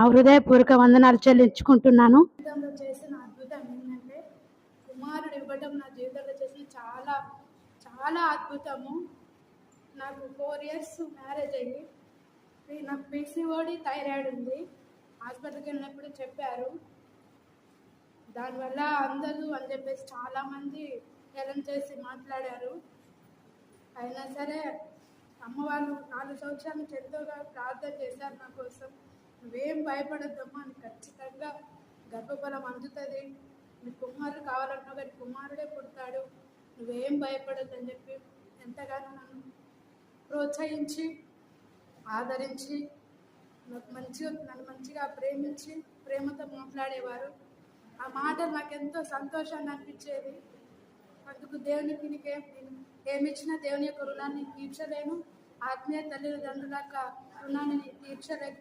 హృదయపూర్వక వందనాలు చెల్లించుకుంటున్నాను. జీవితంలో చేసిన అద్భుతం ఏంటంటే కుమారుడు ఇవ్వడం నా జీవితంలో చేసిన చాలా చాలా అద్భుతము. నాకు 4 years మ్యారేజ్ అయ్యి నాకు పీసీఓడి థైరాయిడ్ ఉంది. హాస్పిటల్కి వెళ్ళినప్పుడు చెప్పారు. దానివల్ల అందరూ అని చెప్పేసి చాలామంది హేళన చేసి మాట్లాడారు. అయినా సరే అమ్మ వాళ్ళు 4 సంవత్సరాల నుంచి ఎంతోగా ప్రార్థన చేశారు నా కోసం. నువ్వేం భయపడద్దమ్మా, అని ఖచ్చితంగా గర్భఫలం అందుతుంది, నీ కుమారుడు కావాలన్నా కానీ కుమారుడే పుడతాడు, నువ్వేం భయపడద్దని చెప్పి ఎంతగానో నన్ను ప్రోత్సహించి ఆదరించి నన్ను మంచిగా ప్రేమించి ప్రేమతో మాట్లాడేవారు. ఆ మాటలు నాకు ఎంతో సంతోషాన్ని అనిపించేది. అందుకు దేవునికి ఏమిచ్చినా దేవుని యొక్క రుణాన్ని తీర్చలేను, ఆత్మీయ తల్లిదండ్రుల యొక్క రుణాన్ని తీర్చలేను.